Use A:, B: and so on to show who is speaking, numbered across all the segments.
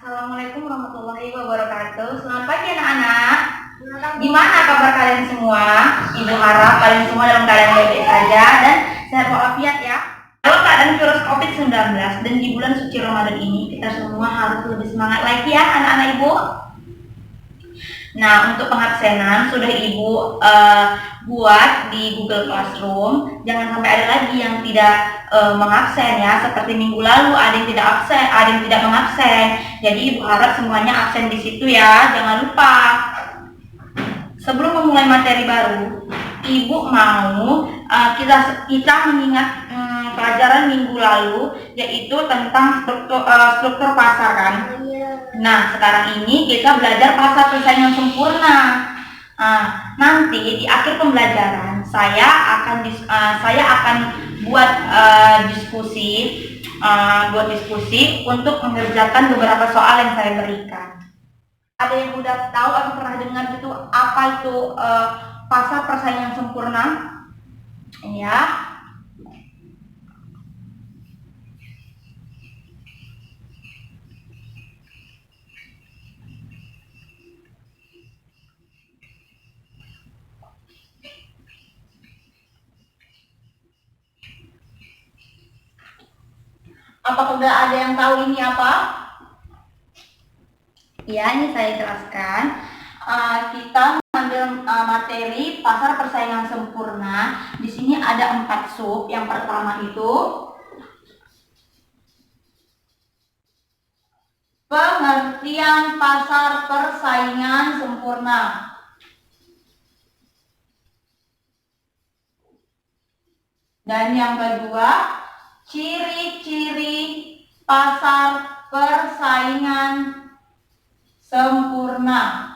A: Assalamualaikum warahmatullahi wabarakatuh. Selamat pagi anak-anak. Gimana kabar kalian semua? Ibu harap kalian semua dalam keadaan baik-baik saja dan sehat walafiat ya. Kalau keadaan virus COVID-19 dan di bulan suci Ramadan ini, kita semua harus lebih semangat lagi ya anak-anak ibu. Nah, untuk pengabsenan sudah ibu buat di Google Classroom. Jangan sampai ada lagi yang tidak mengabsen ya. Seperti minggu lalu ada yang tidak absen, ada yang tidak mengabsen. Jadi ibu harap semuanya absen di situ ya. Jangan lupa. Sebelum memulai materi baru, ibu mau kita mengingat pelajaran minggu lalu, yaitu tentang struktur pasar kan. Nah, sekarang ini kita belajar pasar persaingan sempurna. Nanti di akhir pembelajaran saya akan buat diskusi untuk mengerjakan beberapa soal yang saya berikan. Ada yang udah tahu atau pernah dengar gitu apa itu pasar persaingan sempurna? Ya. Apakah sudah ada yang tahu ini apa? Ya, ini saya jelaskan. Kita mengambil materi pasar persaingan sempurna. Di sini ada 4 sub. Yang pertama itu pengertian pasar persaingan sempurna. Dan yang kedua, ciri-ciri pasar persaingan sempurna.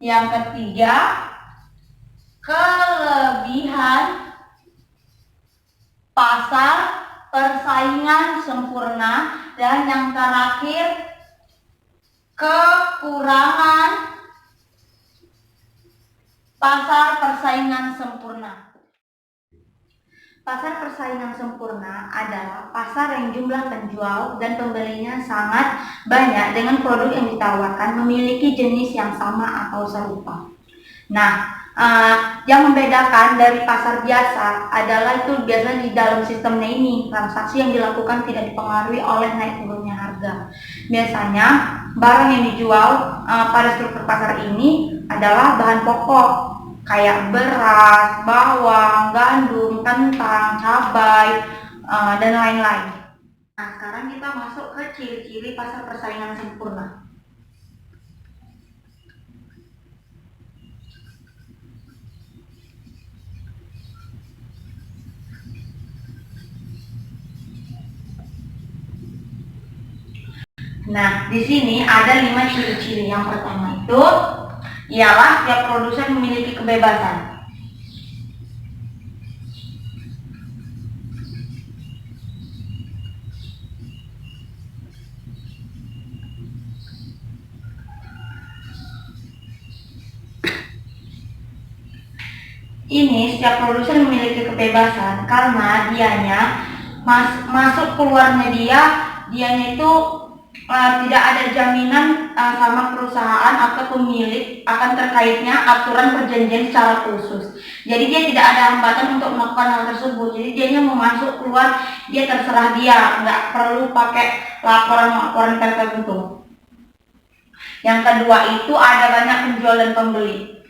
A: Yang ketiga, kelebihan pasar persaingan sempurna. Dan yang terakhir, kekurangan pasar persaingan sempurna. Pasar persaingan sempurna adalah pasar yang jumlah penjual dan pembelinya sangat banyak dengan produk yang ditawarkan memiliki jenis yang sama atau serupa. Nah, yang membedakan dari pasar biasa adalah itu biasanya di dalam sistemnya ini transaksi yang dilakukan tidak dipengaruhi oleh naik turunnya harga. Biasanya barang yang dijual pada struktur pasar ini adalah bahan pokok kayak beras, bawang, gandum, kentang, cabai, dan lain-lain. Nah, sekarang kita masuk ke ciri-ciri pasar persaingan sempurna. Nah, di sini ada 5 ciri-ciri. Yang pertama itu ialah tiap produsen memiliki kebebasan. Ini setiap produsen memiliki kebebasan karena dianya masuk keluarnya dianya itu tidak ada jaminan sama perusahaan atau pemilik akan terkaitnya aturan perjanjian secara khusus. Jadi dia tidak ada hambatan untuk melakukan hal tersebut. Jadi dianya mau masuk keluar dia terserah dia, nggak perlu pakai laporan tertentu. Yang kedua itu ada banyak penjual dan pembeli.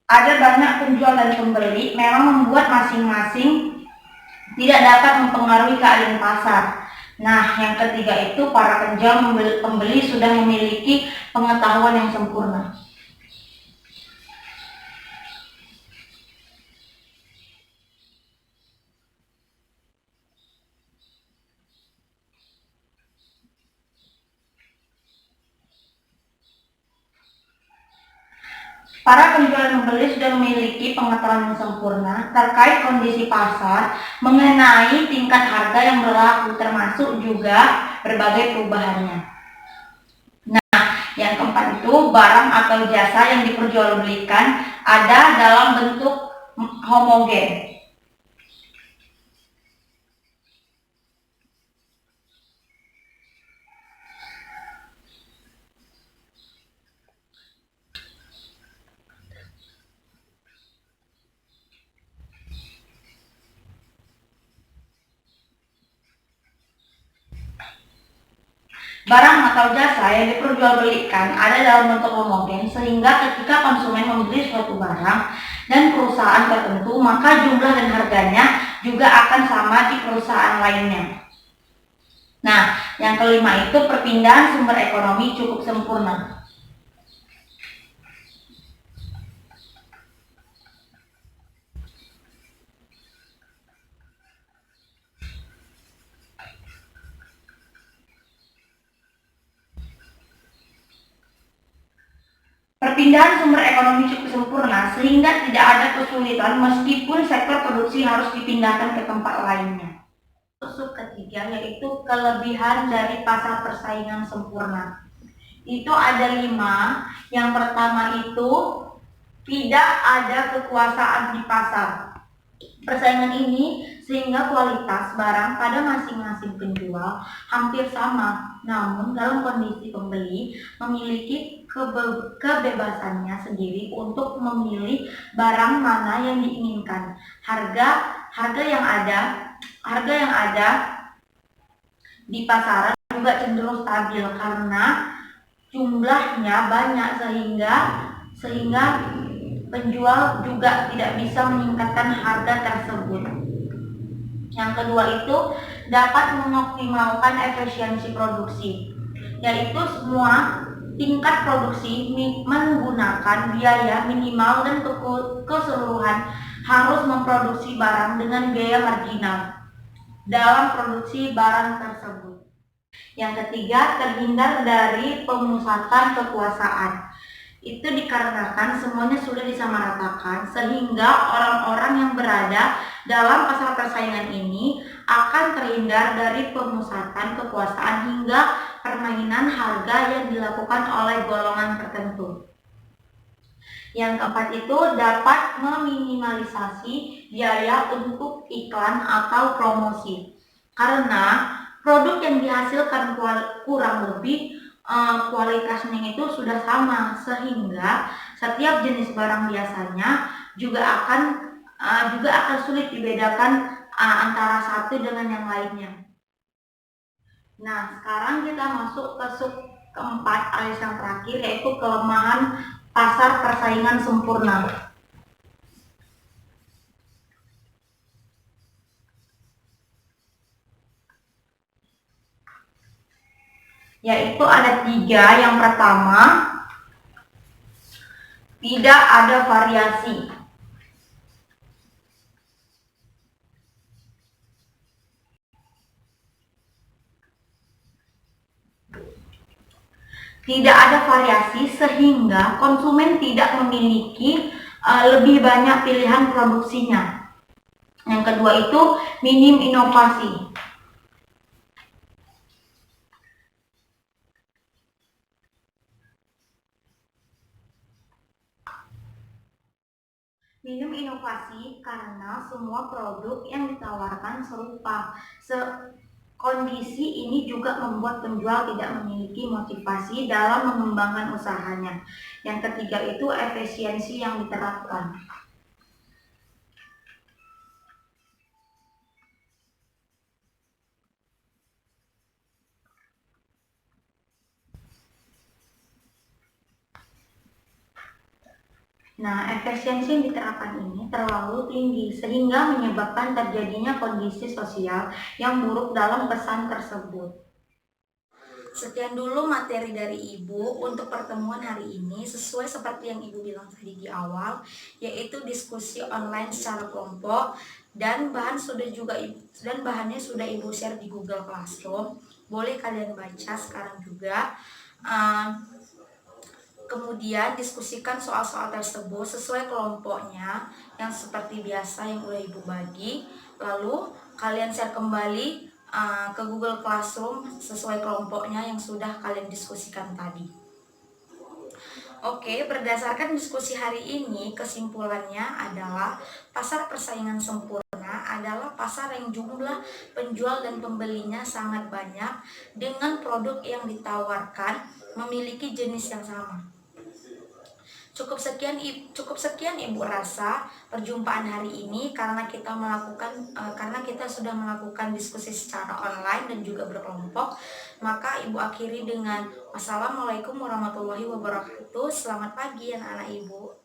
A: Ada banyak penjual dan pembeli memang membuat masing-masing tidak dapat mempengaruhi keadaan pasar. Nah, yang ketiga itu para penjual pembeli sudah memiliki pengetahuan yang sempurna. Para penjual dan pembeli sudah memiliki pengetahuan yang sempurna terkait kondisi pasar mengenai tingkat harga yang berlaku, termasuk juga berbagai perubahannya. Nah, Yang keempat itu barang atau jasa yang diperjualbelikan ada dalam bentuk homogen. Barang atau jasa yang diperjualbelikan ada dalam bentuk homogen sehingga ketika konsumen membeli suatu barang dan perusahaan tertentu, maka jumlah dan harganya juga akan sama di perusahaan lainnya. Nah, yang kelima itu perpindahan sumber ekonomi cukup sempurna. Perpindahan sumber ekonomi cukup sempurna sehingga tidak ada kesulitan meskipun sektor produksi harus dipindahkan ke tempat lainnya. Sub ketiga yaitu kelebihan dari pasar persaingan sempurna. Itu ada 5. Yang pertama itu tidak ada kekuasaan di pasar. Persaingan ini sehingga kualitas barang pada masing-masing penjual hampir sama, namun dalam kondisi pembeli memiliki kebebasannya sendiri untuk memilih barang mana yang diinginkan. Harga yang ada di pasaran juga cenderung stabil karena jumlahnya banyak sehingga penjual juga tidak bisa meningkatkan harga tersebut. Yang kedua itu dapat mengoptimalkan efisiensi produksi, yaitu semua tingkat produksi menggunakan biaya minimal dan keseluruhan harus memproduksi barang dengan biaya marginal dalam produksi barang tersebut. Yang ketiga, terhindar dari pemusatan kekuasaan. Itu dikarenakan semuanya sudah disamaratakan sehingga orang-orang yang berada dalam pasar persaingan ini akan terhindar dari pemusatan kekuasaan hingga permainan harga yang dilakukan oleh golongan tertentu. Yang keempat itu dapat meminimalisasi biaya untuk iklan atau promosi karena produk yang dihasilkan kurang lebih kualitasnya itu sudah sama sehingga setiap jenis barang biasanya juga akan sulit dibedakan antara satu dengan yang lainnya. Nah, sekarang kita masuk ke sub keempat alias yang terakhir yaitu kelemahan pasar persaingan sempurna. Yaitu ada 3. Yang pertama, tidak ada variasi. Tidak ada variasi sehingga konsumen tidak memiliki lebih banyak pilihan produksinya. Yang kedua itu minim inovasi. Minim inovasi karena semua produk yang ditawarkan serupa. Kondisi ini juga membuat penjual tidak memiliki motivasi dalam mengembangkan usahanya. Yang ketiga itu efisiensi yang diterapkan. Nah, efisiensi yang diterapkan ini terlalu tinggi sehingga menyebabkan terjadinya kondisi sosial yang buruk dalam pesan tersebut. Sekian dulu materi dari Ibu untuk pertemuan hari ini sesuai seperti yang Ibu bilang tadi di awal, yaitu diskusi online secara kelompok dan bahannya sudah Ibu share di Google Classroom. Boleh kalian baca sekarang juga. Kemudian diskusikan soal-soal tersebut sesuai kelompoknya yang seperti biasa yang udah Ibu bagi. Lalu kalian share kembali ke Google Classroom sesuai kelompoknya yang sudah kalian diskusikan tadi.
B: Oke, berdasarkan diskusi hari ini, kesimpulannya adalah pasar persaingan sempurna adalah pasar yang jumlah penjual dan pembelinya sangat banyak dengan produk yang ditawarkan memiliki jenis yang sama. Cukup sekian Ibu rasa perjumpaan hari ini karena kita sudah melakukan diskusi secara online dan juga berkelompok, maka Ibu akhiri dengan wassalamualaikum warahmatullahi wabarakatuh. Selamat pagi anak-anak Ibu.